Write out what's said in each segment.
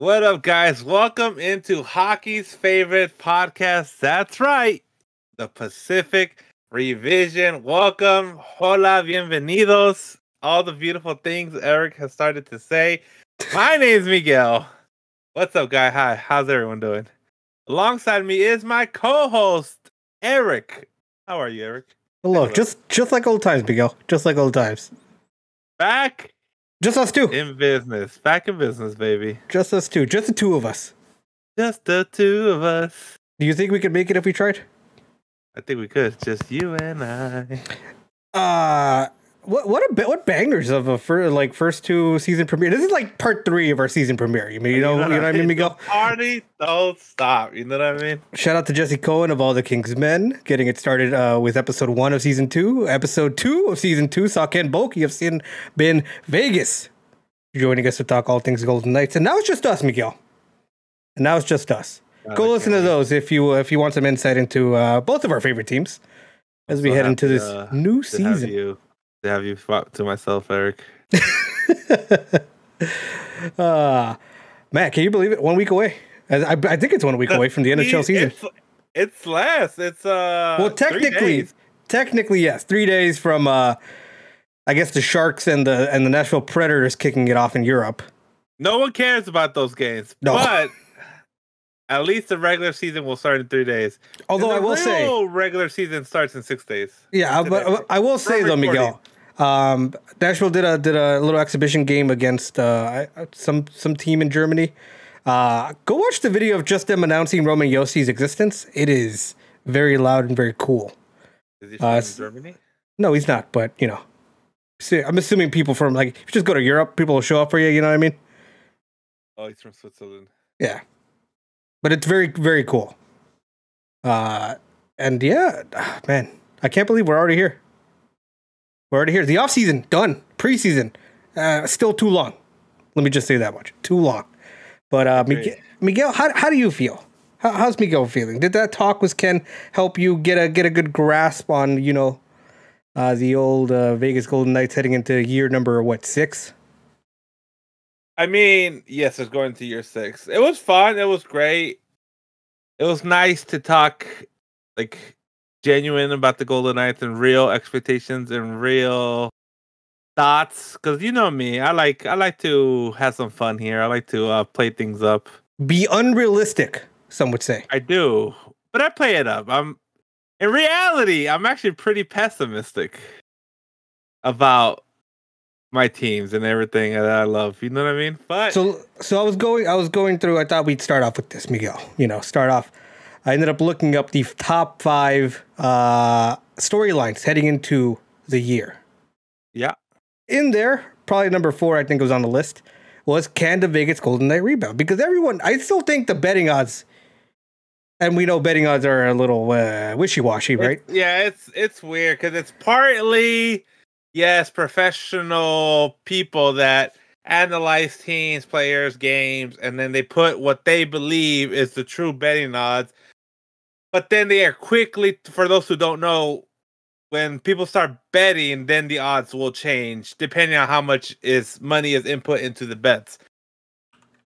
What up, guys? Welcome into hockey's favorite podcast. That's right, the Pacific Revision. Welcome. Hola, bienvenidos. All the beautiful things Eric has started to say. My name's Miguel. What's up, guy? Hi. How's everyone doing? Alongside me is my co-host, Eric. How are you, Eric? Hello. Just like old times, Miguel. Just like old times. Back. Just us two. In business. Back in business, baby. Just us two. Just the two of us. Just the two of us. Do you think we could make it if we tried? I think we could. Just you and I. What bangers of a first two season premiere. This is like part 3 of our season premiere. You know what I mean, Miguel? The party don't stop. You know what I mean? Shout out to Jesse Cohen of All the King's Men, getting it started with episode 1 of season 2. Episode 2 of season 2 saw Ken Boki of Sin Bin Vegas joining us to talk all things Golden Knights. And now it's just us, Miguel. And now it's just us. Go listen to those if you want some insight into both of our favorite teams as we head into this new season. To have you fought to myself, Eric. Man, can you believe it? 1 week away. I think it's 1 week away from the NHL season. It's less. It's well, technically yes. 3 days from I guess the Sharks and the Nashville Predators kicking it off in Europe. No one cares about those games. No. But at least the regular season will start in 3 days. Although I will say regular season starts in 6 days. Yeah, but I will say though, Miguel, Nashville did a little exhibition game against some team in Germany. Go watch the video of just them announcing Roman Yossi's existence. It is very loud and very cool. Is he from Germany? No, he's not. But you know, I'm assuming people from if you just go to Europe, people will show up for you. You know what I mean? Oh, he's from Switzerland. Yeah, but it's very, very cool. And yeah, man, I can't believe we're already here. We're already here. The off season done. Preseason still too long. Let me just say that much. Too long. But Miguel, how do you feel? How's Miguel feeling? Did that talk with Ken help you get a good grasp on the old Vegas Golden Knights heading into year number 6? I mean, yes, it's going to year 6. It was fun. It was great. It was nice to talk genuine about the Golden Knights and real expectations and real thoughts. Because you know me, I like to have some fun here. I like to play things up. Be unrealistic, some would say. I do, but I play it up. In reality, I'm actually pretty pessimistic about my teams and everything that I love. You know what I mean? But so I was going through. I thought we'd start off with this, Miguel. Start off. I ended up looking up the top 5 storylines heading into the year. Yeah. In there, probably number 4, I think was on the list, was can the Vegas Golden Knight rebound? Because I still think the betting odds, and we know betting odds are a little wishy-washy, right? It's weird because it's partly, yes, professional people that analyze teams, players, games, and then they put what they believe is the true betting odds. But then they are quickly, for those who don't know, when people start betting, then the odds will change depending on how much money is input into the bets.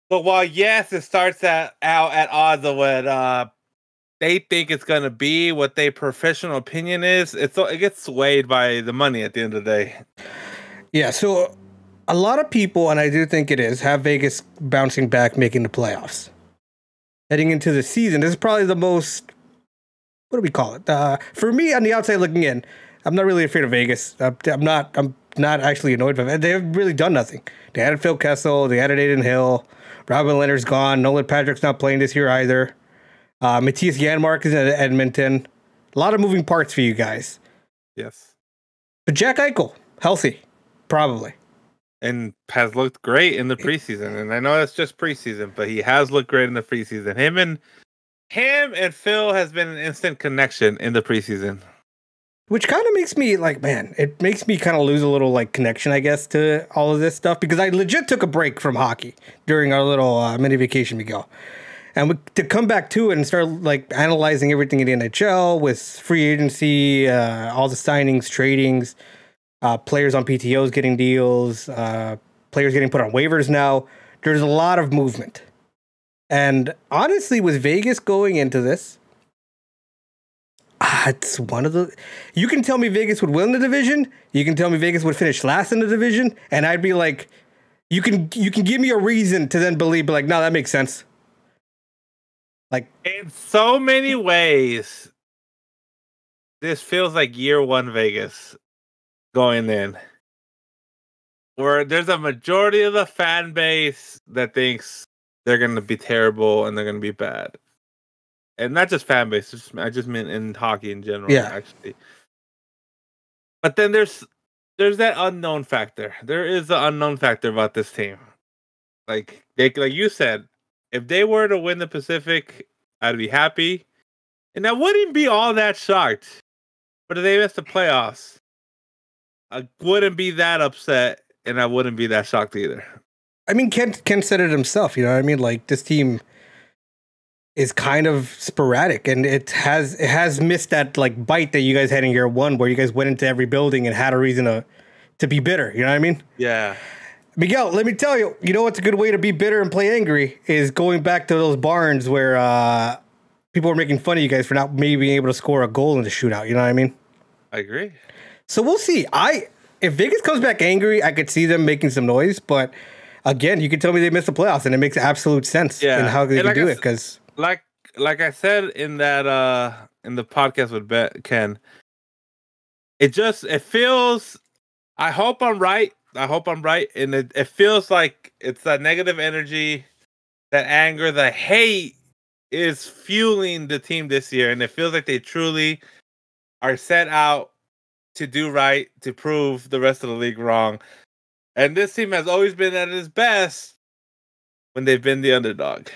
But while yes, it starts out at odds of what they think it's gonna be, what their professional opinion is, it gets swayed by the money at the end of the day. Yeah, so a lot of people, and I do think it is, have Vegas bouncing back, making the playoffs. Heading into the season, this is probably the most, what do we call it? For me, on the outside looking in, I'm not really afraid of Vegas. I'm not actually annoyed by it. They haven't really done nothing. They added Phil Kessel. They added Aiden Hill. Robin Leonard's gone. Nolan Patrick's not playing this year either. Matthias Janmark is in Edmonton. A lot of moving parts for you guys. Yes. But Jack Eichel, healthy, probably. And has looked great in the preseason. And I know it's just preseason, but he has looked great in the preseason. Him and Phil has been an instant connection in the preseason. Which kind of makes me it makes me kind of lose a little connection, I guess, to all of this stuff. Because I legit took a break from hockey during our little mini vacation, Miguel. And to come back to it and start analyzing everything in the NHL with free agency, all the signings, tradings, players on PTOs getting deals, players getting put on waivers now. There's a lot of movement. And honestly, with Vegas going into this, it's one of the. You can tell me Vegas would win the division. You can tell me Vegas would finish last in the division, and I'd be like, you can give me a reason to then believe, but like, no, that makes sense. Like in so many ways, this feels like year one Vegas going in, where there's a majority of the fan base that thinks they're going to be terrible and they're going to be bad. And not just fan base, I just meant in hockey in general, actually. But then there's that unknown factor. There is the unknown factor about this team. Like you said, if they were to win the Pacific, I'd be happy. And I wouldn't be all that shocked. But if they missed the playoffs, I wouldn't be that upset, and I wouldn't be that shocked either. I mean, Ken said it himself, you know what I mean? Like, this team is kind of sporadic, and it has missed that like bite that you guys had in year one, where you guys went into every building and had a reason to be bitter. You know what I mean? Yeah. Miguel, let me tell you, you know what's a good way to be bitter and play angry is going back to those barns where people were making fun of you guys for not maybe being able to score a goal in the shootout. You know what I mean? I agree. So we'll see. If Vegas comes back angry, I could see them making some noise, but again, you can tell me they missed the playoffs, and it makes absolute sense in how they can do it. Because like I said in that in the podcast with Ken, it feels. I hope I'm right. And it feels like it's that negative energy, that anger, the hate is fueling the team this year, and it feels like they truly are set out to do right, to prove the rest of the league wrong. And this team has always been at its best when they've been the underdog.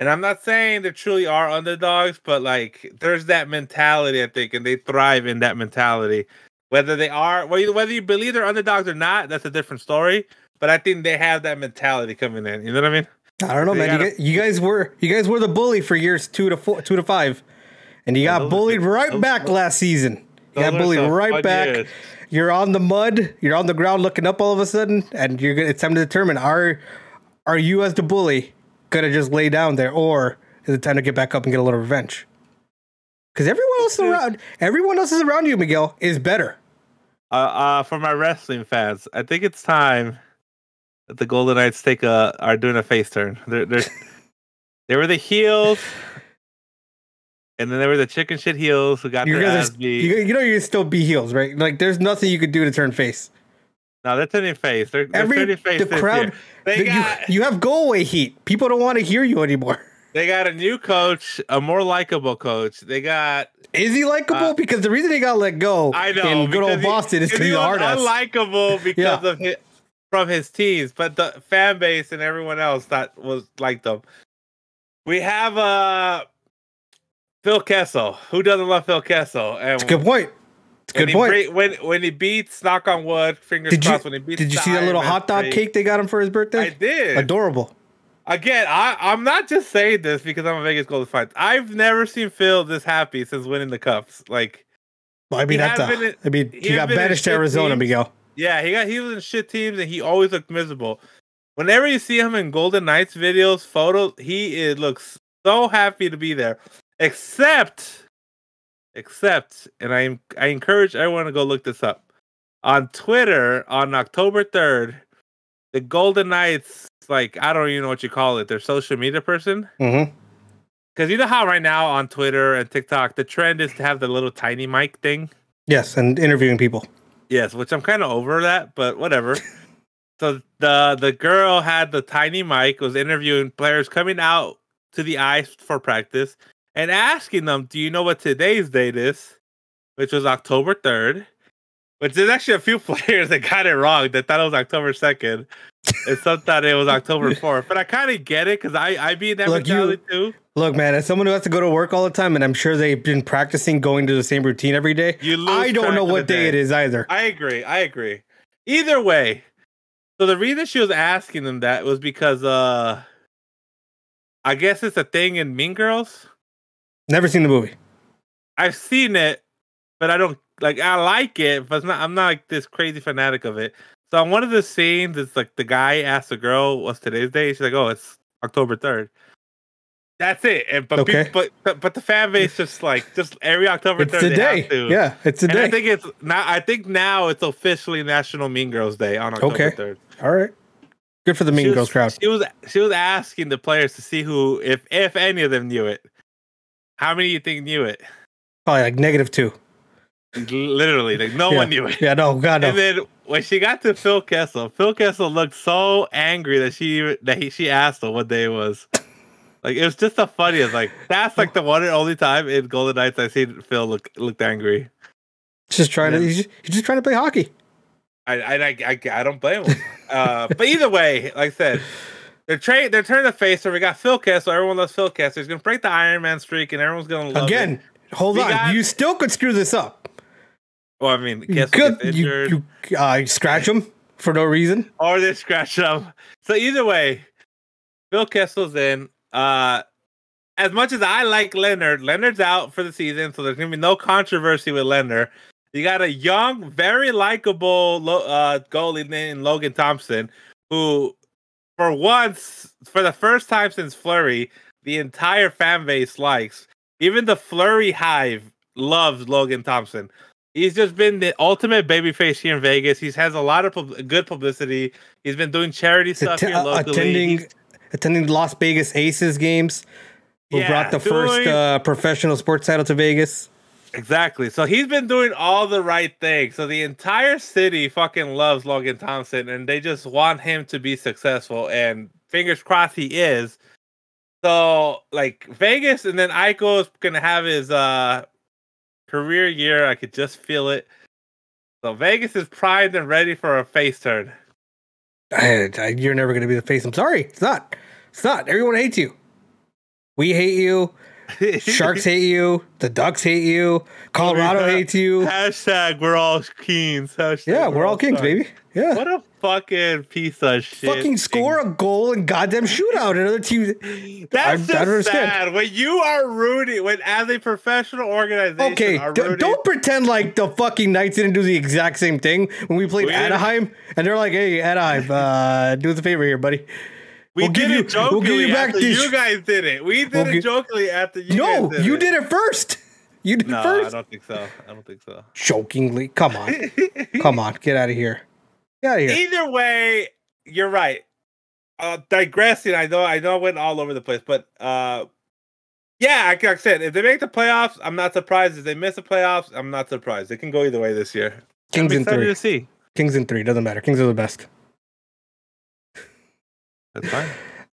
And I'm not saying they truly are underdogs, but like there's that mentality, I think, and they thrive in that mentality. Whether you believe they're underdogs or not, that's a different story. But I think they have that mentality coming in. You know what I mean? I don't know, man. You guys were the bully for years 2 to 5, and you got bullied right back last season. You got bullied right back. Years. You're on the mud. You're on the ground looking up all of a sudden, and it's time to determine are you as the bully gonna just lay down there, or is it time to get back up and get a little revenge? Because everyone else is around you, Miguel, is better. For my wrestling fans, I think it's time that the Golden Knights are doing a face turn. They were the heels, and then they were the chicken shit heels who got their ass beat. You know you can still be heels, right? Like there's nothing you could do to turn face. No, they're turning face. They're turning face. The crowd, you have go away heat. People don't want to hear you anymore. They got a new coach, a more likable coach. Is he likable? Because the reason he got let go in good old Boston is because he's hard ass. Unlikable because of from his teams, but the fan base and everyone else liked them. We have Phil Kessel. Who doesn't love Phil Kessel? And it's a good point. When he beats, knock on wood, fingers crossed. When he beats, did you see that little hot dog cake they got him for his birthday? I did. Adorable. Again, I'm not just saying this because I'm a Vegas Golden fan. I've never seen Phil this happy since winning the cups. Like, well, I mean, he got banished to Arizona, teams. Miguel. Yeah, he was in shit teams and he always looked miserable. Whenever you see him in Golden Knights videos, photos, he looks so happy to be there. Except, and I encourage everyone to go look this up. On Twitter, on October 3rd, the Golden Knights, like, I don't even know what you call it, their social media person. Mm-hmm. Because you know how right now on Twitter and TikTok, the trend is to have the little tiny mic thing? Yes, and interviewing people. Yes, which I'm kind of over that, but whatever. So the girl had the tiny mic, was interviewing players coming out to the ice for practice and asking them, do you know what today's date is? Which was October 3rd. Which there's actually a few players that got it wrong. That thought it was October 2nd. And some thought it was October 4th. But I kind of get it because I be in that mentality too. Look, man, as someone who has to go to work all the time, and I'm sure they've been practicing going to the same routine every day, I don't know what day it is either. I agree. Either way. So the reason she was asking them that was because I guess it's a thing in Mean Girls. Never seen the movie. I've seen it, but I don't I like it, but I'm not like this crazy fanatic of it. So on one of the scenes, it's like the guy asks the girl, "What's today's date?" She's like, "Oh, it's October 3rd." That's it. But Okay. but the fan base just every October 3rd It's the they day. have to. Yeah, it's the day. I think now it's officially National Mean Girls Day on October 3rd. All right. Good for the Mean Girls crowd. She was asking the players to see who, if any of them knew it. How many do you think knew it? Probably like -2. Literally, no one knew it. Yeah, no, God no. And then when she got to Phil Kessel looked so angry that she asked him what day it was. Like, it was just the funniest. Like, that's like the one and only time in Golden Knights I seen Phil looked angry. He's just trying to play hockey. I don't blame him. But either way, like I said, they're turning the face. So we got Phil Kessel. Everyone loves Phil Kessel. He's gonna break the Iron Man streak, and everyone's gonna love it. Hold on. You still could screw this up. Well, I mean, Kessel gets injured. You scratch him for no reason, or they scratch him. So either way, Phil Kessel's in. As much as I like Leonard's out for the season, so there's gonna be no controversy with Leonard. You got a young, very likable goalie named Logan Thompson, who, for the first time since Fleury, the entire fan base likes. Even the Fleury Hive loves Logan Thompson. He's just been the ultimate babyface here in Vegas. He has a lot of good publicity. He's been doing charity stuff here locally. Attending Las Vegas Aces games. Who brought the first professional sports title to Vegas. Exactly. So he's been doing all the right things. So the entire city fucking loves Logan Thompson, and they just want him to be successful. And fingers crossed he is. So, like, Vegas, and then Eichel's gonna have his career year. I could just feel it. So Vegas is primed and ready for a face turn. You're never gonna be the face. I'm sorry. It's not. It's not. Everyone hates you. We hate you. Sharks hate you. The Ducks hate you. Colorado hates you. Hashtag we're all Kings. Yeah, we're all Kings, baby. Yeah. What a fucking piece of shit. Fucking score a goal and goddamn shootout. Another team. That's just sad. When you are rooting, as a professional organization. Okay, don't pretend like the fucking Knights didn't do the exact same thing when we played Anaheim, and they're like, "Hey, Anaheim, do us a favor here, buddy." We'll give you back this. You guys did it. We did it jokingly after you. No, you did it first. You did it first. I don't think so. Jokingly, come on, come on, get out of here. Get out of here. Either way, you're right. Digressing, I know I went all over the place, but yeah, like I said, if they make the playoffs, I'm not surprised. If they miss the playoffs, I'm not surprised. It can go either way this year. Kings in 3. To see. Kings in 3 doesn't matter. Kings are the best. That's fine.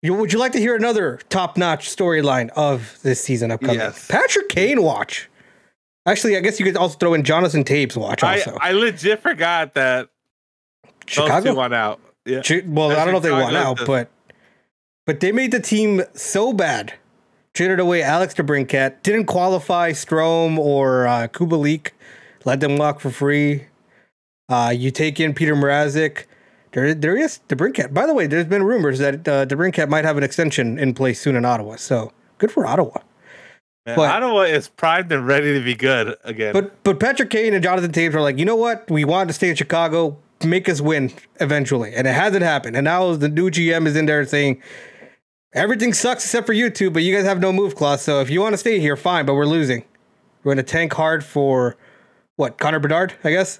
Would you like to hear another top-notch storyline of this season upcoming? Yes. Patrick Kane watch. Actually, I guess you could also throw in Jonathan Taves watch also. I legit forgot that Chicago those two won out. Yeah. Well, I don't know if they won out, but they made the team so bad. Traded away Alex DeBrincat, didn't qualify Strome or Kubalik, let them walk for free. You take in Peter Mrazek. There is DeBrincat. By the way, there's been rumors that DeBrincat might have an extension in place soon in Ottawa. So good for Ottawa. Man, but Ottawa is primed and ready to be good again. But Patrick Kane and Jonathan Taves were like, you know what? We wanted to stay in Chicago, make us win eventually, and it hasn't happened. And now the new GM is in there saying everything sucks except for you two, but you guys have no move clause. So if you want to stay here, fine. But we're losing. We're going to tank hard for what? Connor Bedard, I guess.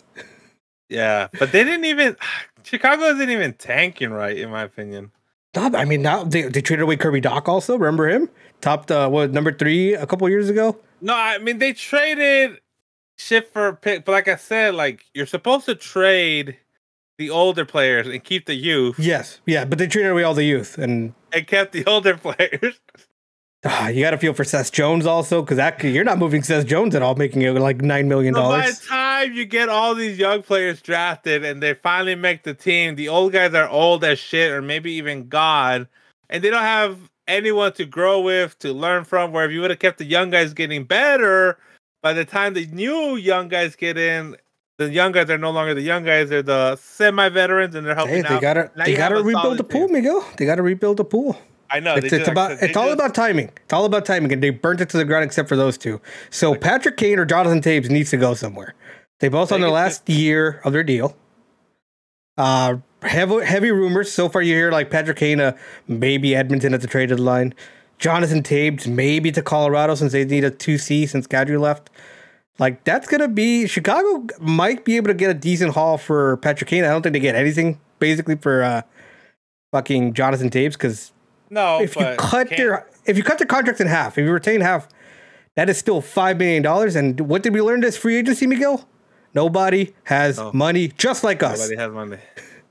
Yeah, but they didn't even. Chicago isn't even tanking right, in my opinion. No, I mean, now they traded away Kirby Dach also. Remember him? Topped, number 3 a couple years ago? No, I mean, they traded shit for a pick. But like I said, like, you're supposed to trade the older players and keep the youth. Yes. Yeah, but they traded away all the youth. And kept the older players. You got to feel for Seth Jones also, because you're not moving Seth Jones at all, making it like $9 million. So by the time you get all these young players drafted and they finally make the team, the old guys are old as shit or maybe even gone, and they don't have anyone to grow with, to learn from, where if you would have kept the young guys getting better, by the time the new young guys get in, the young guys are no longer the young guys, they're the semi-veterans, and they're helping out. They gotta rebuild the pool, Miguel. They gotta rebuild the pool. I know. It's all about timing. It's all about timing, and they burnt it to the ground except for those two. So Patrick Kane or Jonathan Taves needs to go somewhere. They both on their last year of their deal. Heavy rumors. So far you hear like Patrick Kane, maybe Edmonton at the trade deadline. Jonathan Taves maybe to Colorado since they need a 2C since Kadri left. Like, that's going to be... Chicago might be able to get a decent haul for Patrick Kane. I don't think they get anything, basically, for fucking Jonathan Taves, because if you cut their contracts in half, if you retain half, that is still $5 million. And what did we learn this free agency, Miguel? Nobody has money, just like us. Nobody has money.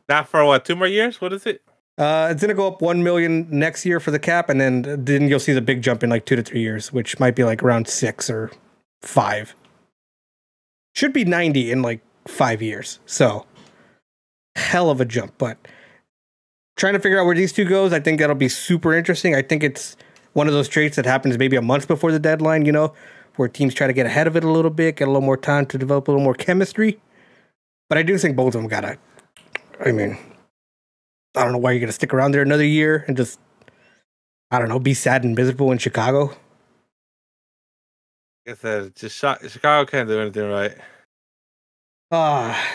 Not for what, 2 more years? What is it? It's gonna go up $1 million next year for the cap, and then you'll see the big jump in like 2 to 3 years, which might be like around 6 or 5. Should be 90 in like 5 years. So hell of a jump. But trying to figure out where these two goes, I think that'll be super interesting. I think it's one of those trades that happens maybe a month before the deadline, where teams try to get ahead of it a little bit, get a little more time to develop a little more chemistry. But I do think both of them gotta. I mean, I don't know why you're going to stick around there another year and just, I don't know, be sad and miserable in Chicago. Like I said, just Chicago can't do anything right.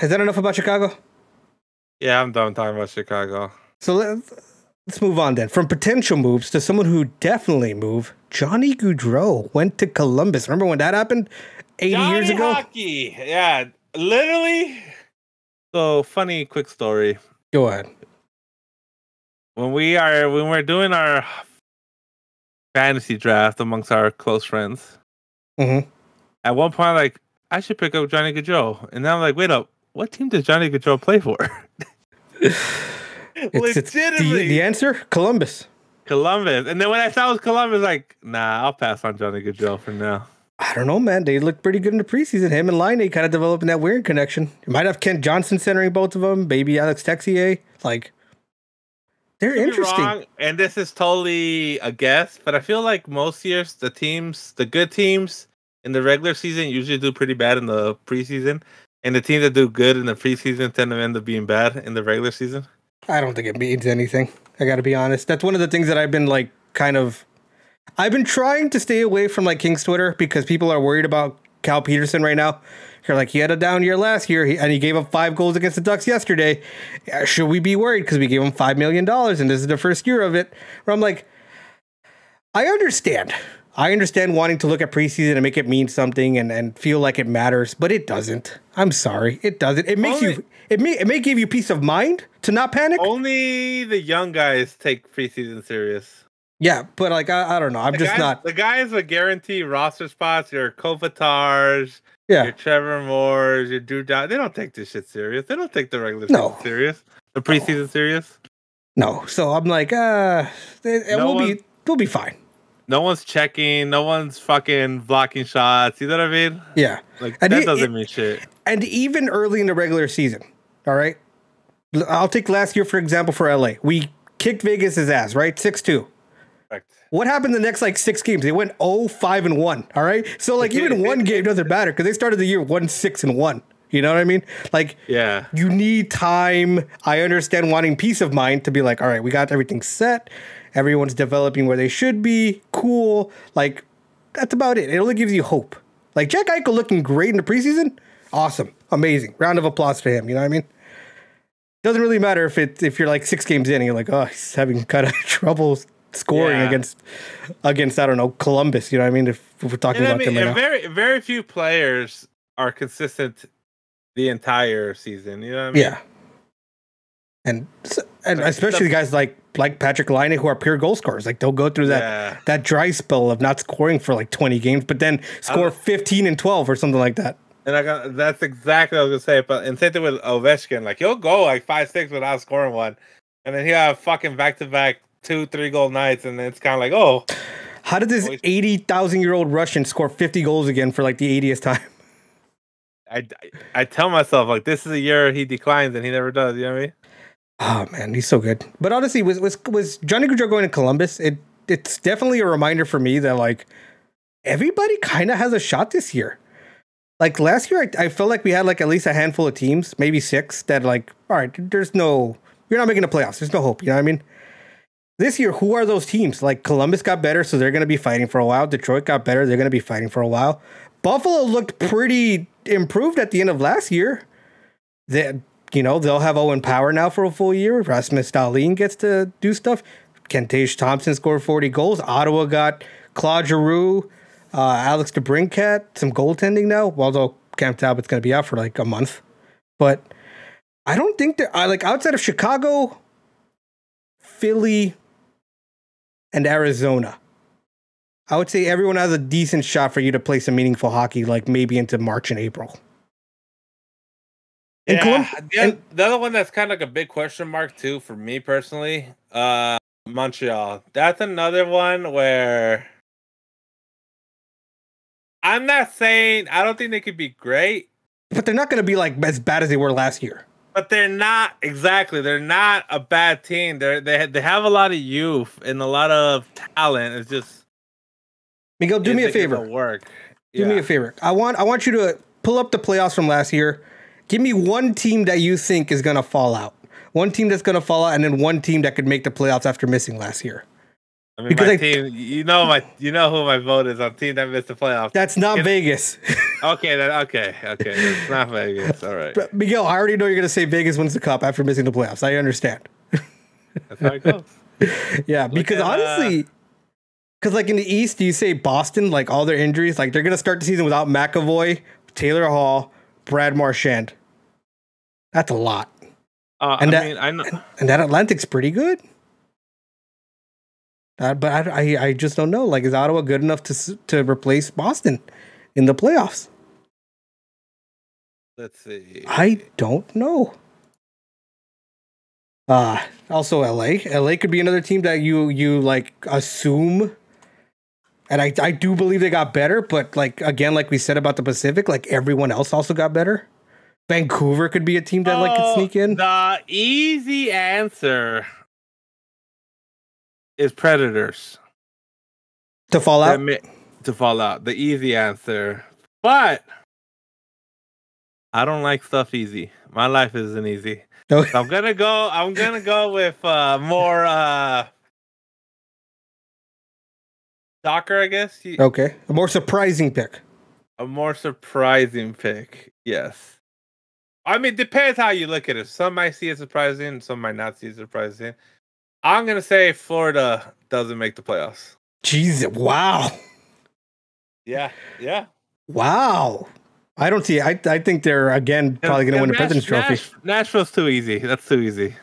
Is that enough about Chicago? Yeah, I'm done talking about Chicago. So let's move on then. From potential moves to someone who definitely moved, Johnny Gaudreau went to Columbus. Remember when that happened 80 years ago? Hockey. Yeah, literally. So, funny quick story. Go ahead. When we're doing our fantasy draft amongst our close friends, at one point, like, I should pick up Johnny Gaudreau. And then I'm like, wait up, what team does Johnny Gaudreau play for? Legitimately. The answer? Columbus. And then when I saw it was Columbus, like, nah, I'll pass on Johnny Gaudreau for now. I don't know, man. They looked pretty good in the preseason. Him and Laine kind of developing that weird connection. You might have Kent Johnson centering both of them, maybe Alex Texier. Like, they're interesting. Wrong, and this is totally a guess, but I feel like most years the good teams in the regular season usually do pretty bad in the preseason, and the teams that do good in the preseason tend to end up being bad in the regular season. I don't think it means anything. I got to be honest. That's one of the things that I've been like I've been trying to stay away from like King's Twitter because people are worried about Cal Peterson right now. You're like, he had a down year last year, and he gave up 5 goals against the Ducks yesterday. Should we be worried because we gave him $5 million and this is the first year of it? Where I'm like, I understand. I understand wanting to look at preseason and make it mean something and feel like it matters, but it doesn't. I'm sorry, it doesn't. It makes it may give you peace of mind to not panic. Only the young guys take preseason serious. Yeah, but like I don't know. I'm just not. The guys with guaranteed roster spots, your Kopitar's, yeah, your Trevor Moore's, your Duda, they don't take this shit serious. They don't take the regular season serious. The preseason serious. No. So I'm like, we'll be fine. No one's checking. No one's fucking blocking shots. You know what I mean? Yeah. Like, and that doesn't mean shit. And even early in the regular season, all right? I'll take last year, for example, for LA. We kicked Vegas' ass, right? 6-2. Correct. What happened the next, 6 games? They went 0-5-1, all right? So, even one game doesn't matter because they started the year 1-6-1. You know what I mean? Yeah. You need time. I understand wanting peace of mind to be like, all right, we got everything set. Everyone's developing where they should be. Cool. That's about it. It only gives you hope. Jack Eichel looking great in the preseason. Awesome. Amazing. Round of applause to him. You know what I mean? Doesn't really matter if you're 6 games in and you're like, oh, he's having kind of trouble scoring against I don't know, Columbus. You know what I mean? If we're talking about them right now. Very, very few players are consistent the entire season. You know what I mean? Yeah. And especially the guys like Patrick Laine who are pure goal scorers. They'll go through that dry spell of not scoring for 20 games, but then score 15 and 12 or something like that. And that's exactly what I was gonna say. But and same thing with Ovechkin. He'll go 5-6 without scoring one, and then he'll have fucking back-to-back 2-3 goal nights, and then it's kind of like, oh, how did this 80,000-year-old Russian score 50 goals again for the 80th time? I tell myself this is a year he declines and he never does. You know what I mean? Oh man, he's so good. But honestly, was Johnny Gaudreau going to Columbus? It's definitely a reminder for me that everybody kind of has a shot this year. Last year, I felt like we had at least a handful of teams, maybe 6, that all right, you're not making the playoffs. There's no hope. You know what I mean? This year, who are those teams? Columbus got better, so they're going to be fighting for a while. Detroit got better, they're going to be fighting for a while. Buffalo looked pretty improved at the end of last year. They'll have Owen Power now for a full year. Rasmus Dahlin gets to do stuff. Kentage Thompson scored 40 goals. Ottawa got Claude Giroux, Alex DeBrincat, some goaltending now, although Cam Talbot's going to be out for like a month. But I don't think that, like, outside of Chicago, Philly, and Arizona, I would say everyone has a decent shot for you to play some meaningful hockey, like maybe into March and April. The other one that's kind of like a big question mark too for me personally, Montreal. That's another one where I'm not saying I don't think they could be great, but they're not going to be like as bad as they were last year. But they're not exactly. They're not a bad team. They have a lot of youth and a lot of talent. It's just Miguel, do me a favor. Do me a favor. I want you to pull up the playoffs from last year. Give me one team that you think is going to fall out. One team that's going to fall out, and then one team that could make the playoffs after missing last year. I mean, because my team, you know who my vote is on team that missed the playoffs. That's not Vegas. Okay. It's not Vegas. All right. But Miguel, I already know you're going to say Vegas wins the cup after missing the playoffs. I understand. That's how it goes. Yeah, because honestly, because like in the East, you say Boston, like all their injuries, like they're going to start the season without McAvoy, Taylor Hall, Brad Marchand. That's a lot. I know. And that Atlantic's pretty good. But I just don't know. Like, is Ottawa good enough to replace Boston in the playoffs? Let's see. I don't know. Also LA. LA could be another team that you like assume. And I do believe they got better, but like again, like we said about the Pacific, like everyone else also got better. Vancouver could be a team that like could sneak in. The easy answer is Predators. To fall out? To fall out. The easy answer. But I don't like stuff easy. My life isn't easy. Okay. So I'm gonna go with more soccer, I guess. Okay. A more surprising pick. A more surprising pick, yes. I mean, depends how you look at it. Some might see it surprising, some might not see it surprising. I'm gonna say Florida doesn't make the playoffs. Jesus! Wow. Yeah. Wow. I don't see. I think they're again probably gonna win the President's Trophy. Nashville's too easy. That's too easy.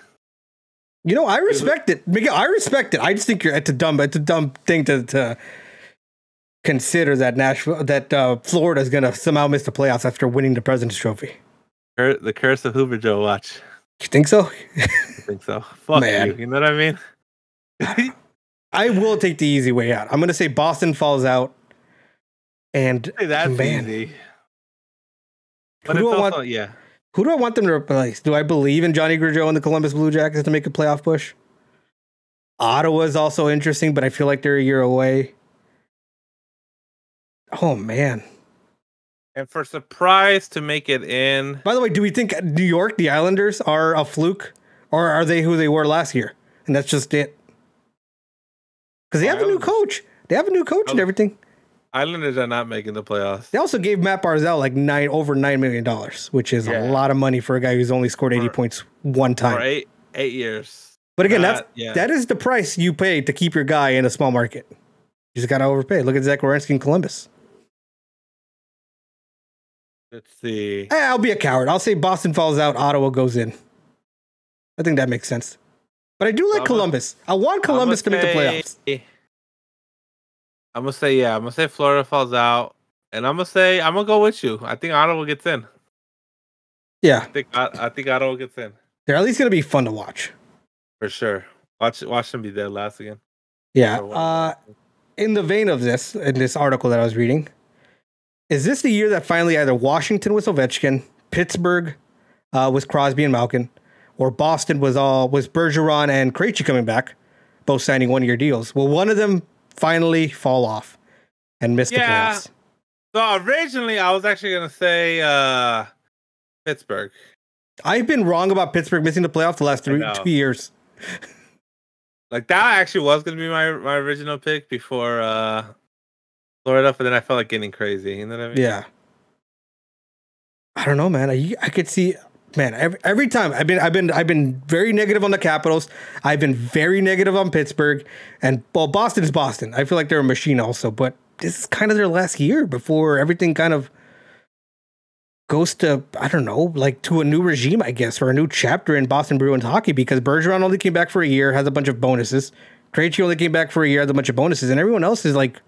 You know, I respect it, Miguel. I respect it. I just think it's a dumb thing to consider that Florida's gonna somehow miss the playoffs after winning the President's Trophy. The curse of Hoover Joe. Watch. You think so? I think so. Fuck man. You know what I mean? I will take the easy way out. I'm going to say Boston falls out. And that's easy. But who do I want them to replace? Do I believe in Johnny Gaudreau and the Columbus Blue Jackets to make a playoff push? Ottawa is also interesting, but I feel like they're a year away. Oh, man. And for surprise to make it in. By the way, do we think New York, the Islanders, are a fluke? Or are they who they were last year? And that's just it. Because they have a new coach. They have a new coach and everything. Islanders are not making the playoffs. They also gave Matt Barzal like over $9 million, which is a lot of money for a guy who's only scored 80 points one time. For 8 years. But again, that is the price you pay to keep your guy in a small market. You just got to overpay. Look at Zach Werenski in Columbus. Let's see. I'll be a coward. I'll say Boston falls out. Ottawa goes in. I think that makes sense. But I do like Columbus. I want Columbus to make the playoffs. I'm going to say Florida falls out. And I'm going to go with you. I think Ottawa gets in. Yeah. I think Ottawa gets in. They're at least going to be fun to watch. For sure. Watch them be dead last again. Yeah. In the vein of this, in this article that I was reading, is this the year that finally either Washington was Ovechkin, Pittsburgh was Crosby and Malkin, or Boston was Bergeron and Krejci coming back, both signing one-year deals? Will one of them finally fall off and miss the playoffs? So originally I was actually going to say Pittsburgh. I've been wrong about Pittsburgh missing the playoffs the last 2 years. Like that actually was going to be my original pick before Florida, but then I felt like getting crazy. You know what I mean? Yeah. I don't know, man. I could see man, every time I've been very negative on the Capitals. I've been very negative on Pittsburgh, and well, Boston is Boston. I feel like they're a machine also, but this is kind of their last year before everything kind of goes to, I don't know, like to a new regime, I guess, or a new chapter in Boston Bruins hockey, because Bergeron only came back for a year, has a bunch of bonuses. Krejci only came back for a year, has a bunch of bonuses, and everyone else is like,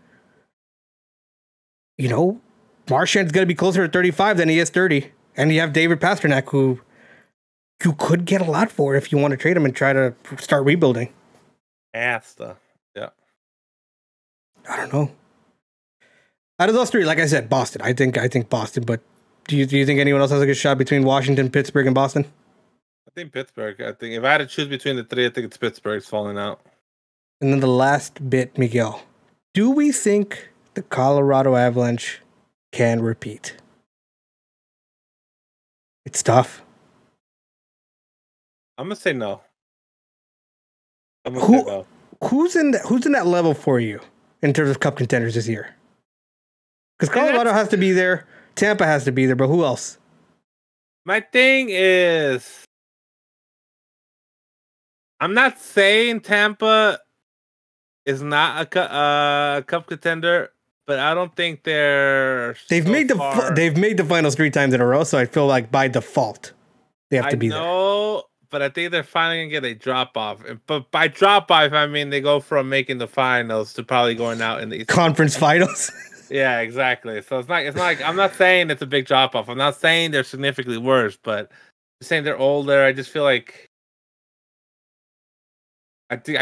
you know, Marchand's going to be closer to 35 than he is 30. And you have David Pastrnak, who you could get a lot for if you want to trade him and try to start rebuilding. Yeah. I don't know. Out of those three, like I said, Boston. I think Boston, but do you think anyone else has a good shot between Washington, Pittsburgh, and Boston? I think Pittsburgh. I think if I had to choose between the three, I think it's Pittsburgh's falling out. And then the last bit, Miguel. Do we think the Colorado Avalanche can repeat? It's tough. I'm gonna say no. Say no. Who's in that level for you in terms of cup contenders this year? Because Colorado has to be there, Tampa has to be there, but who else? My thing is, I'm not saying Tampa is not a cup contender, but I don't think they've made the finals 3 times in a row, so I feel like by default they have to be there. No, but I think they're finally gonna get a drop off. But by drop off, I mean they go from making the finals to probably going out in the conference finals. Yeah, exactly. So it's not like I'm not saying it's a big drop off. I'm not saying they're significantly worse, but I'm saying they're older. I just feel like I think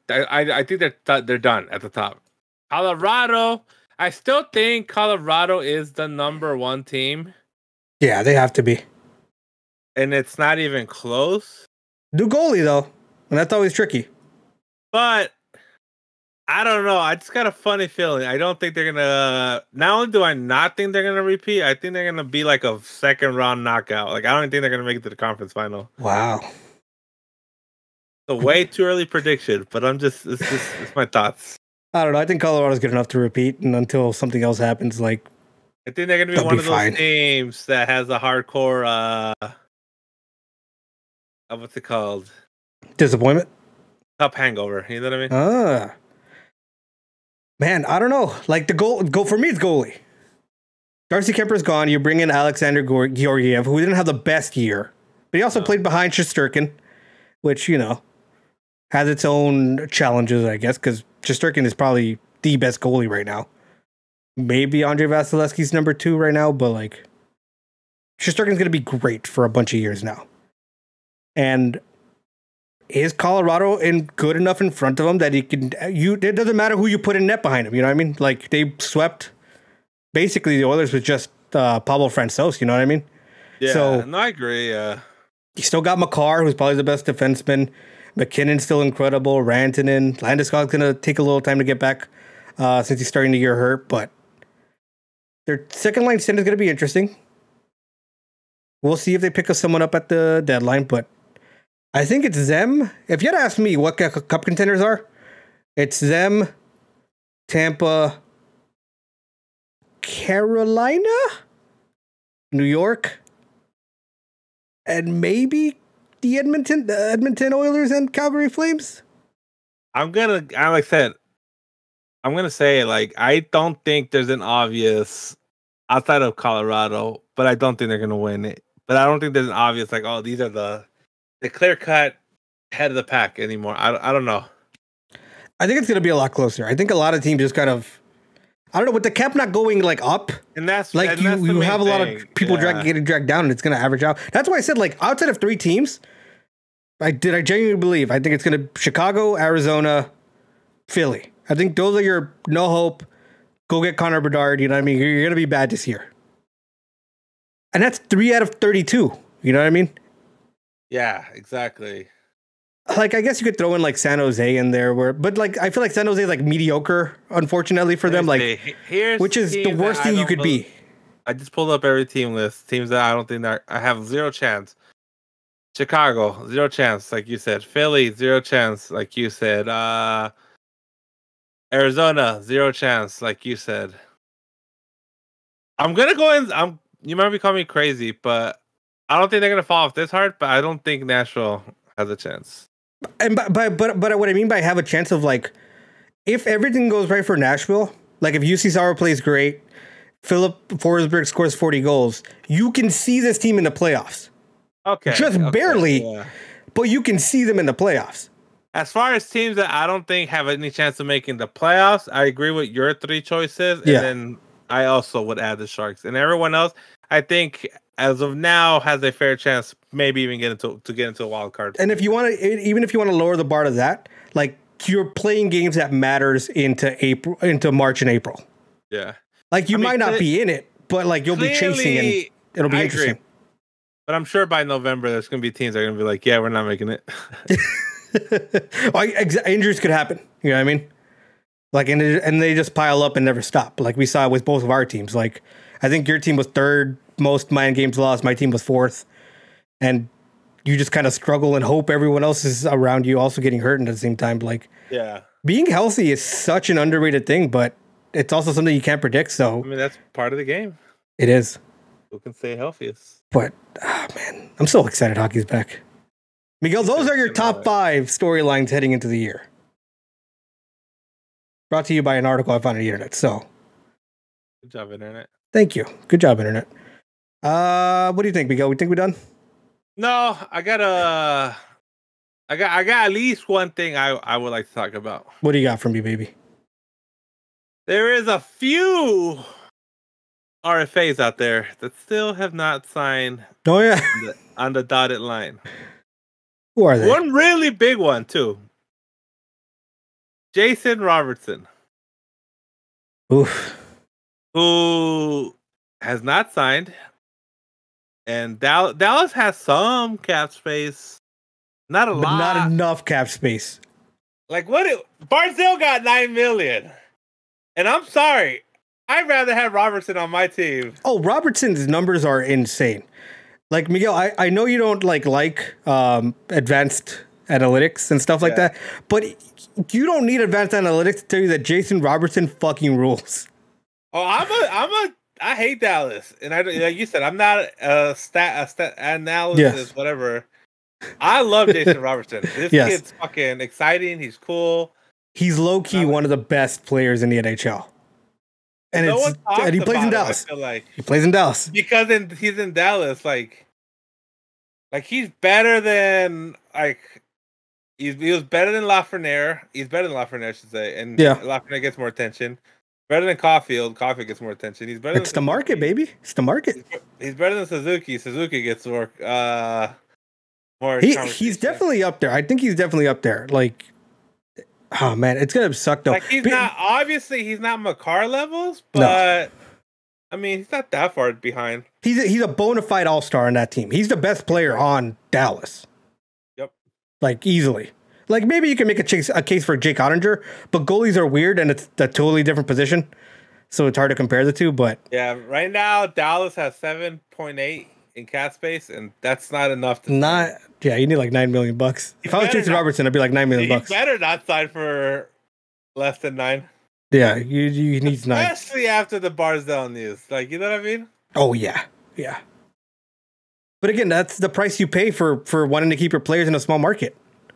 they're done at the top. Colorado, I still think Colorado is the number 1 team. Yeah, they have to be. And it's not even close. New goalie, though. And that's always tricky. But I don't know. I just got a funny feeling. I don't think they're going to... Not only do I not think they're going to repeat, I think they're going to be like a second-round knockout. Like, I don't even think they're going to make it to the conference final. Wow. A way too early prediction, but it's my thoughts. I don't know. I think Colorado's good enough to repeat, and until something else happens, like... I think they're going to be one of those teams that has a hardcore... what's it called? Disappointment? Cup hangover. You know what I mean? Man, I don't know. Like, the goal for me, it's goalie. Darcy Kemper's gone. You bring in Alexander Georgiev, who didn't have the best year, but he also played behind Shesterkin, which, you know, has its own challenges, I guess, because Shesterkin is probably the best goalie right now. Maybe Andre Vasilevsky's number 2 right now, but, like, Shesterkin's going to be great for a bunch of years now. And is Colorado good enough in front of him that he can? It doesn't matter who you put in net behind him. You know what I mean? Like, they swept basically the Oilers with just Pablo Francouz. You know what I mean? Yeah. So, no, I agree. You still got Makar, who's probably the best defenseman. McKinnon's still incredible. Rantanen, Landeskog's gonna take a little time to get back since he's starting to get hurt. But their second line center is gonna be interesting. We'll see if they pick someone up at the deadline, but I think it's them. If you had to ask me what cup contenders are, it's them, Tampa, Carolina, New York, and maybe the Edmonton Oilers and Calgary Flames. I'm gonna say, like, I don't think there's an obvious outside of Colorado, but I don't think they're gonna win it. But I don't think there's an obvious, like, oh, these are the clear-cut head of the pack anymore. I don't know. I think it's going to be a lot closer. I think a lot of teams just kind of, I don't know, with the cap not going, like, up, and that's like, you have a lot of people getting dragged down, and it's going to average out. That's why I said, like, outside of 3 teams, I genuinely believe, I think it's going to Chicago, Arizona, Philly. I think those are your no hope, go get Connor Bedard, you know what I mean? You're going to be bad this year. And that's 3 out of 32, you know what I mean? Yeah, exactly. Like, I guess you could throw in, like, San Jose in there, but, like, I feel like San Jose is, like, mediocre, unfortunately, for them, like, which is the worst thing you could be. I just pulled up every team list. Teams that I don't think I have 0 chance. Chicago, 0 chance, like you said. Philly, 0 chance, like you said. Arizona, 0 chance, like you said. I'm gonna go in. You might be calling me crazy, but I don't think they're gonna fall off this hard, but I don't think Nashville has a chance. And but what I mean by have a chance of like, if everything goes right for Nashville, like if UC Sauer plays great, Philip Forsberg scores 40 goals, you can see this team in the playoffs. Okay, just barely, but you can see them in the playoffs. As far as teams that I don't think have any chance of making the playoffs, I agree with your three choices, and then I also would add the Sharks. And everyone else, I think as of now has a fair chance, maybe even get into a wild card. And if you want to, even if you want to lower the bar to that, like you're playing games that matters into March and April. Yeah, like you might not be in it, but like you'll be chasing, and it'll be interesting. Agree. But I'm sure by November there's going to be teams that are going to be like, yeah, we're not making it. Injuries could happen. You know what I mean? Like, and they just pile up and never stop. Like we saw with both of our teams. Like, I think your team was third most mind games lost. My team was fourth. And you just kind of struggle and hope everyone else is around you also getting hurt at the same time. Like, being healthy is such an underrated thing, but it's also something you can't predict. So, I mean, that's part of the game. It is. Who can stay healthiest? But, man, I'm so excited hockey's back. Miguel, those are your top 5 storylines heading into the year. Brought to you by an article I found on the internet. So, good job, internet. Thank you. Good job, internet. What do you think, Miguel? We think we're done? No, I got at least one thing I would like to talk about. What do you got from me, baby? There is a few RFAs out there that still have not signed. Oh yeah, on the dotted line. Who are they? One really big one too. Jason Robertson. Oof. Who has not signed, and Dallas has some cap space. Not a lot. Not enough cap space. Like Barzal got $9 million, and I'm sorry. I'd rather have Robertson on my team. Oh, Robertson's numbers are insane. Like, Miguel, I know you don't like advanced analytics and stuff like that, but you don't need advanced analytics to tell you that Jason Robertson fucking rules. Oh, I hate Dallas, and like you said, I'm not a stat analysis, whatever. I love Jason Robertson. This kid's fucking exciting. He's cool. He's low key one of the best players in the NHL. And he plays in Dallas. He plays in Dallas because he's in Dallas. Like he's better than he was better than Lafreniere. He's better than Lafreniere, I should say. And Lafreniere gets more attention. Better than Caulfield. Caulfield gets more attention. He's better. It's the market, baby. It's the market. He's better than Suzuki. Suzuki gets more. He's definitely up there. I think he's definitely up there. Like. Oh man, it's gonna suck though. Like he's not Makar levels, but I mean he's not that far behind. He's a bona fide all-star on that team. He's the best player on Dallas. Yep. Like easily. Like maybe you can make a case for Jake Ottinger, but goalies are weird and it's a totally different position, so it's hard to compare the two. But yeah, right now Dallas has 7.8 in cap space, and that's not enough. You need like $9 million. If I was Jason Robertson, I'd be like $9 million. He better not sign for less than 9. Yeah, you need 9, especially after the Barzal news. Like, you know what I mean? Oh yeah. But again, that's the price you pay for wanting to keep your players in a small market.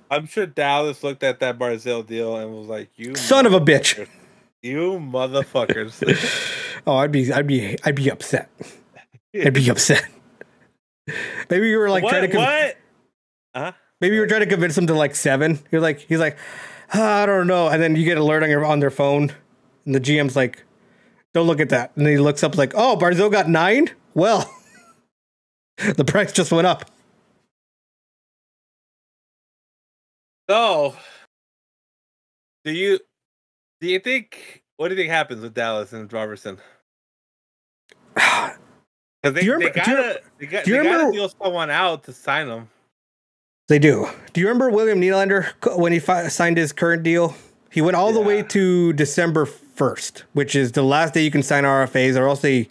I'm sure Dallas looked at that Barzal deal and was like, "You son of a bitch, you motherfuckers." Oh, I'd be upset. I'd be upset. Maybe you were like trying to maybe you were trying to convince him to like 7. He's like, I don't know, and then you get an alert on their phone, and the GM's like, don't look at that, and then he looks up like, oh, Barzal got 9. Well, the price just went up. So, do you think? What do you think happens with Dallas and Robertson? Because they gotta deal someone out to sign him. They do. Do you remember William Nylander when he signed his current deal? He went all the way to December 1st, which is the last day you can sign RFAs, or else they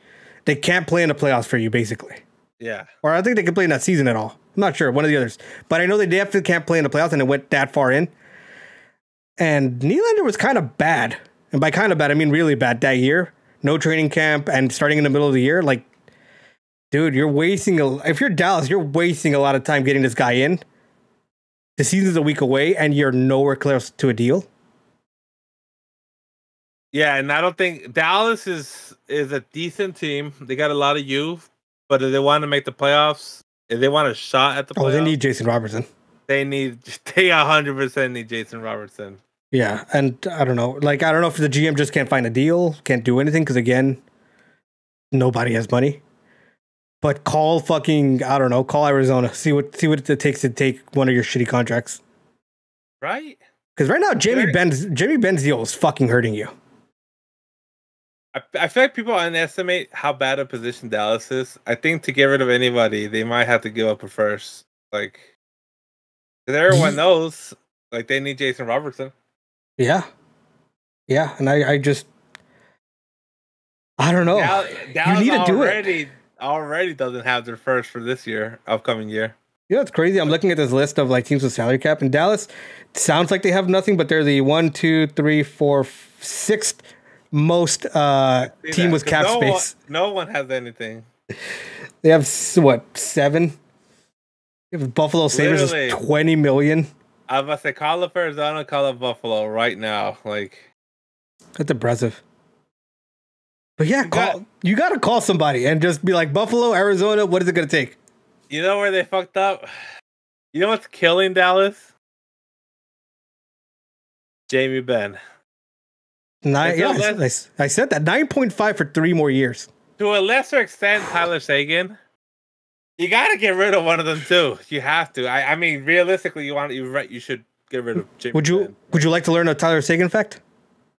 can't play in the playoffs for you, basically. Yeah. Or I think they can play in that season at all. I'm not sure. One of the others. But I know they definitely can't play in the playoffs, and it went that far in. And Nylander was kind of bad. And by kind of bad, I mean really bad that year. No training camp and starting in the middle of the year. Like, Dude, you're wasting if you're Dallas, you're wasting a lot of time getting this guy in. The season's a week away, and you're nowhere close to a deal. Yeah, and I don't think Dallas is a decent team. They got a lot of youth, but if they want to make the playoffs, if they want a shot at the playoffs, they need Jason Robertson. They 100% need Jason Robertson. Yeah, and I don't know. Like, I don't know if the GM just can't find a deal, can't do anything, because again, nobody has money. But call call Arizona. See what it takes to take one of your shitty contracts. Right? Because right now, Jamie Benn's deal is fucking hurting you. I feel like people underestimate how bad a position Dallas is. I think to get rid of anybody, they might have to give up a first. Like, because everyone knows, like, they need Jason Robertson. Yeah. Yeah, and I don't know. Dallas you need to do it. Already doesn't have their first for this year, upcoming year. You know, it's crazy. I'm looking at this list of like teams with salary cap, and Dallas sounds like they have nothing, but they're the 1, 2, 3, 4, 6th most team with cap space. No one has anything. They have what, 7? You have Buffalo Sabres is 20 million. I was about to say, call up Arizona, call up Buffalo right now. Like, that's impressive. But yeah, you got to call somebody and just be like, Buffalo, Arizona, what is it going to take? You know where they fucked up? You know what's killing Dallas? Jamie Benn. I said that. 9.5 for 3 more years. To a lesser extent, Tyler Seguin. You got to get rid of one of them too. You have to. I mean, realistically, you should get rid of Jamie Benn. Would you like to learn a Tyler Seguin fact?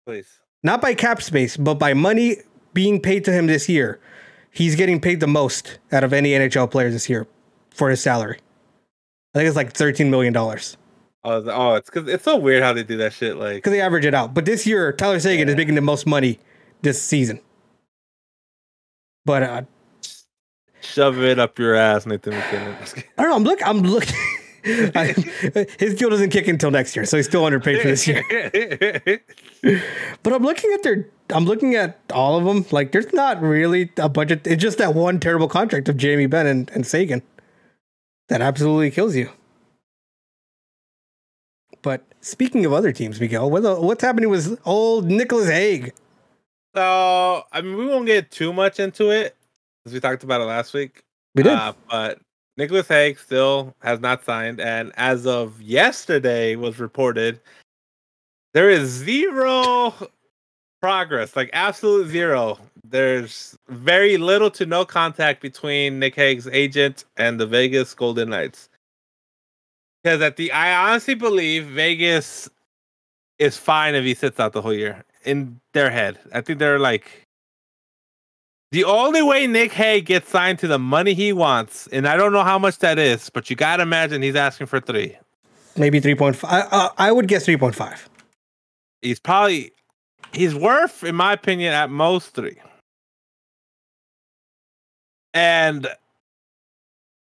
Please. Not by cap space, but by money being paid to him this year. He's getting paid the most out of any NHL player this year for his salary. I think it's like $13 million. Oh, it's because it's so weird how they do that shit. Like, because they average it out. But this year, Tyler Seguin is making the most money this season. But shove it up your ass, Nathan McKinnon. I don't know. I'm looking. His deal doesn't kick until next year, so he's still underpaid for this year. But I'm looking at all of them. Like, there's not really a budget. It's just that one terrible contract of Jamie Benn and Seguin that absolutely kills you. But speaking of other teams, Miguel, what's happening with old Nicholas Hague? So, I mean, we won't get too much into it, as we talked about it last week. We did. But Nicholas Hague still has not signed, and as of yesterday was reported, there is zero progress, like absolute zero. There's very little to no contact between Nick Hague's agent and the Vegas Golden Knights. Because I honestly believe Vegas is fine if he sits out the whole year in their head. I think they're like, the only way Nick Hague gets signed to the money he wants, and I don't know how much that is, but you got to imagine he's asking for 3. Maybe 3.5. I would guess 3.5. He's worth, in my opinion, at most 3. And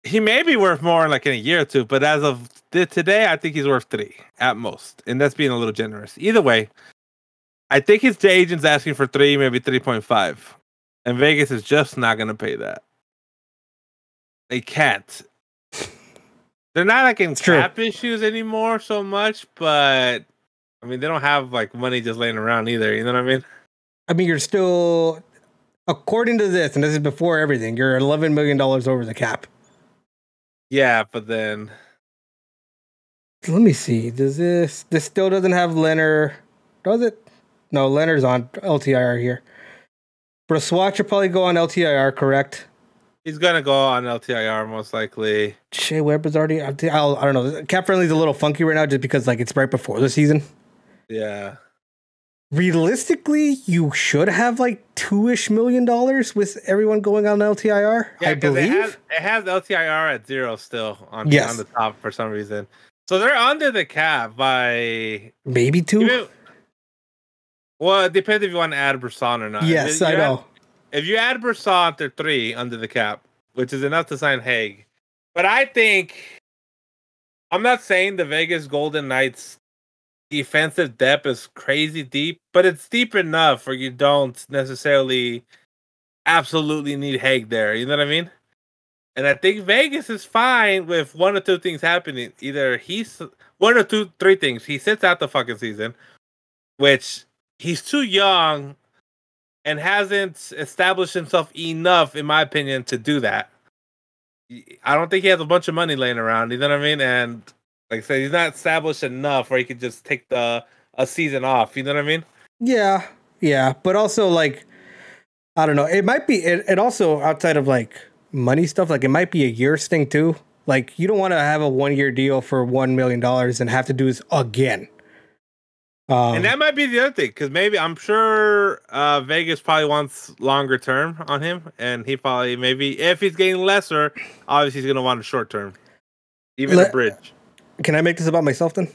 he may be worth more like in a year or two, but as of today, I think he's worth 3 at most. And that's being a little generous. Either way, I think his agent's asking for 3, maybe 3.5. And Vegas is just not going to pay that. They can't. They're not like in cap issues anymore so much, but I mean, they don't have like money just laying around either. You know what I mean? I mean, you're still, according to this, and this is before everything, you're $11 million over the cap. Yeah, but then let me see. Does this still doesn't have Leonard? Does it? No, Leonard's on LTIR here. Braswat should probably go on LTIR, correct? He's gonna go on LTIR most likely. Shea Weber's already. I don't know. Cap friendly's a little funky right now, just because like it's right before the season. Yeah. Realistically, you should have like $2-ish million with everyone going on LTIR. Yeah, I believe it has LTIR at 0 still on the top for some reason. So they're under the cap by maybe 2. Well, it depends if you want to add Brisson or not. Yes, I know. If you add Brisson, they're 3 under the cap, which is enough to sign Hague. But I think, I'm not saying the Vegas Golden Knights defensive depth is crazy deep, but it's deep enough where you don't necessarily absolutely need Hague there. You know what I mean? And I think Vegas is fine with one or two things happening. Either he's one or two, three things. He sits out the fucking season, which he's too young and hasn't established himself enough, in my opinion, to do that. I don't think he has a bunch of money laying around. You know what I mean? And like I said, he's not established enough where he could just take a season off. You know what I mean? Yeah. But also, like, I don't know. It might be, it also outside of like money stuff, like it might be a year's thing too. Like, you don't want to have a 1-year deal for $1 million and have to do this again. And that might be the other thing, because maybe I'm sure Vegas probably wants longer term on him, and he probably maybe if he's getting lesser, obviously he's gonna want a short term, even a bridge. Can I make this about myself then?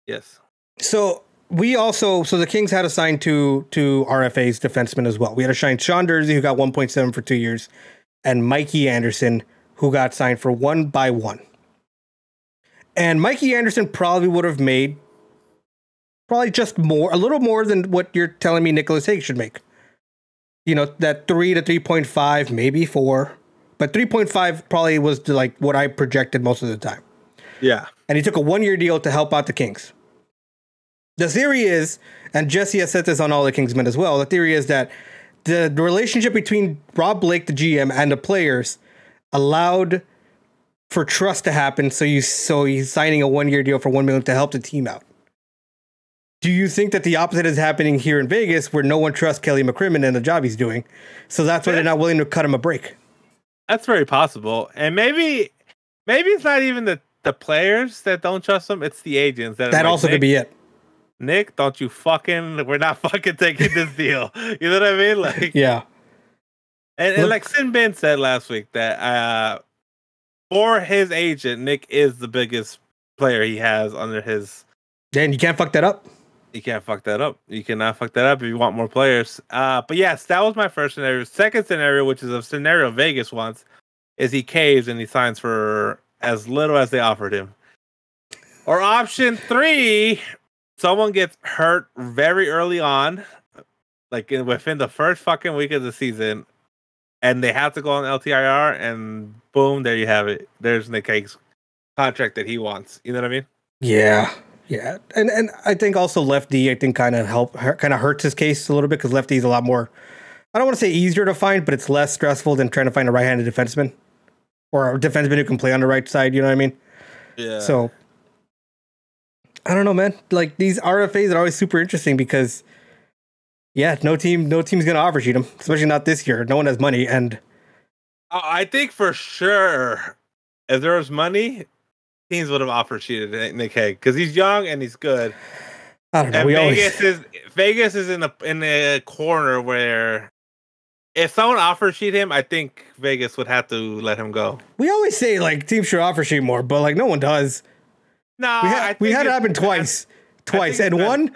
Yes. So the Kings had to sign two RFAs defensemen as well. We had to sign Sean Durzi, who got 1.7 for 2 years, and Mikey Anderson, who got signed for 1 by 1. And Mikey Anderson probably would have made just a little more than what you're telling me Nicholas Hague should make. You know, that 3 to 3.5, maybe 4, but 3.5 probably was like what I projected most of the time. Yeah. And he took a 1-year deal to help out the Kings. The theory is, and Jesse has said this on all the Kingsmen as well, the theory is that the relationship between Rob Blake, the GM, and the players allowed for trust to happen. So he's signing a 1-year deal for $1 million to help the team out. Do you think that the opposite is happening here in Vegas, where no one trusts Kelly McCrimmon and the job he's doing? So that's why they're not willing to cut him a break. That's very possible. And maybe it's not even the players that don't trust him. It's the agents. That also could be it. Nick, we're not fucking taking this deal. You know what I mean? Like, yeah. And like Sin Bin said last week that for his agent, Nick is the biggest player he has under his. Then you can't fuck that up. You can't fuck that up. You cannot fuck that up if you want more players. But yes, that was my first scenario. Second scenario, which is a scenario Vegas wants, is he caves and he signs for as little as they offered him. Or option 3, someone gets hurt very early on, like within the first fucking week of the season, and they have to go on LTIR, and boom, there you have it. There's Nick Hague's contract that he wants. You know what I mean? Yeah. Yeah, and I think also lefty, I think kind of hurts his case a little bit, because lefty is a lot more, I don't want to say easier to find, but it's less stressful than trying to find a right-handed defenseman or a defenseman who can play on the right side. You know what I mean? Yeah. So I don't know, man. Like, these RFAs are always super interesting because, yeah, no team's gonna offer sheet them, especially not this year. No one has money, and I think for sure, if there was money, teams would have offered sheeted Nick Hague because he's young and he's good. I don't know. And Vegas is in a corner where if someone offer sheet him, I think Vegas would have to let him go. We always say like teams should offer sheet more, but like no one does. No, we had it happen twice, and one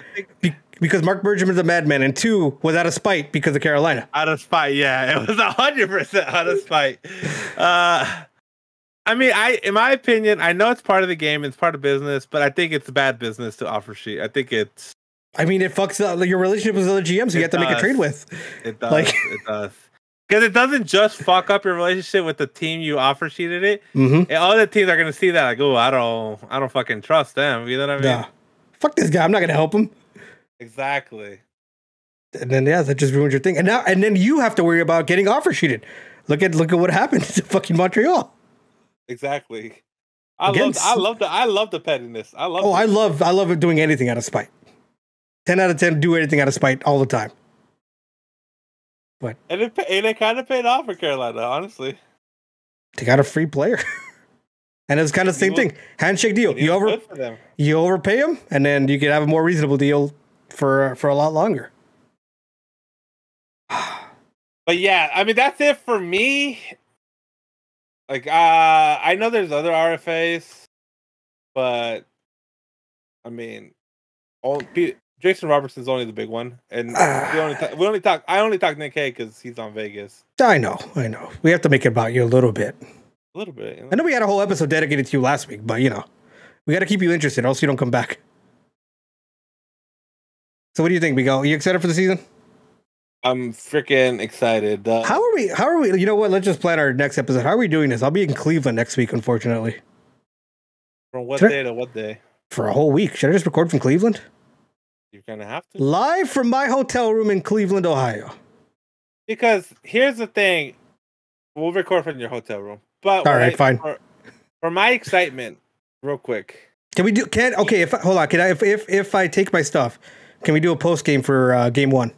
because Mark Bergemon's a madman, and 2 was out of spite because of Carolina. Out of spite, yeah, it was 100% out of spite. I mean, in my opinion, I know it's part of the game, it's part of business, but I think it's bad business to offer sheet. I think it's. I mean, it fucks up your relationship with other GMs you have to make a trade with. It does. It does. Because it doesn't just fuck up your relationship with the team you offer sheeted it. Mm-hmm. And other teams are gonna see that like, oh, I don't fucking trust them. You know what I mean? Nah. Fuck this guy. I'm not gonna help him. Exactly. And then that just ruins your thing. And then you have to worry about getting offer sheeted. Look at what happened to fucking Montreal. Exactly. I love the pettiness. I love doing anything out of spite. 10 out of 10 do anything out of spite all the time. But it kind of paid off for Carolina, honestly. They got a free player. And it's kind of the same thing. Handshake deal. You overpay him, and then you can have a more reasonable deal for a lot longer. But yeah, I mean that's it for me. Like, I know there's other RFAs, but I mean, Jason Robertson's only the big one, and I only talk Nick Hague because he's on Vegas. I know. We have to make it about you a little bit. A little bit. You know? I know we had a whole episode dedicated to you last week, but we got to keep you interested, or else you don't come back. So, what do you think, Miguel? Are you excited for the season? I'm freaking excited. How are we? You know what? Let's just plan our next episode. How are we doing this? I'll be in Cleveland next week, unfortunately. From what day to what day? For a whole week. Should I just record from Cleveland? You're going to have to. Live from my hotel room in Cleveland, Ohio. Because here's the thing. We'll record from your hotel room. But all right, fine. For my excitement, real quick. Can we do? Hold on. Can I? If I take my stuff, can we do a post game for game 1?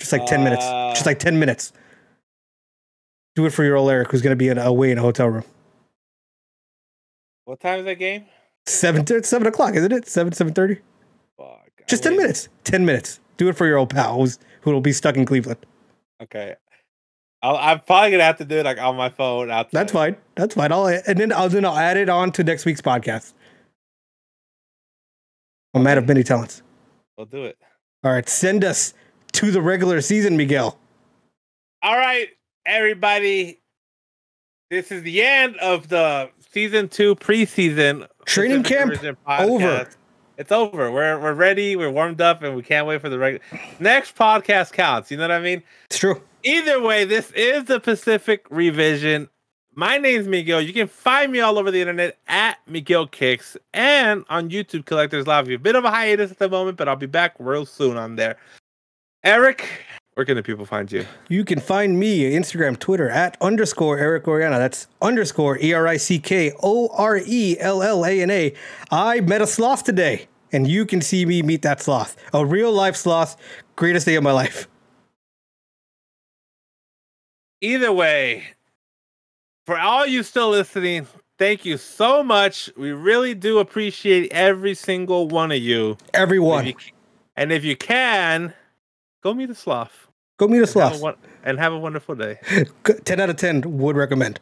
Just like 10 minutes. Just like 10 minutes. Do it for your old Eric, who's going to be away in a hotel room. What time is that game? 7 o'clock, isn't it? 7:30. Fuck. Just 10 minutes. 10 minutes. Do it for your old pal who will be stuck in Cleveland. Okay. I'm probably gonna have to do it like on my phone outside. That's fine. That's fine. I'll add it on to next week's podcast. I'm mad of many talents. We'll do it. All right, send us to the regular season, Miguel. All right, everybody. This is the end of the season 2 preseason training camp. Over. It's over. We're ready. We're warmed up, and we can't wait for the regular. Next podcast counts. You know what I mean? It's true. Either way, this is the Pacific Revision. My name's Miguel. You can find me all over the internet at Miguel Kicks and on YouTube Collectors Live. A bit of a hiatus at the moment, but I'll be back real soon on there. Eric, where can the people find you? You can find me Instagram, Twitter at _Erick Oriana. That's _ERICKORELLANA. I met a sloth today, and you can see me meet that sloth. A real life sloth. Greatest day of my life. Either way, for all you still listening, thank you so much. We really do appreciate every single one of you. Everyone. And if you can, go meet a sloth. Go meet a sloth. And have a wonderful day. 10 out of 10 would recommend.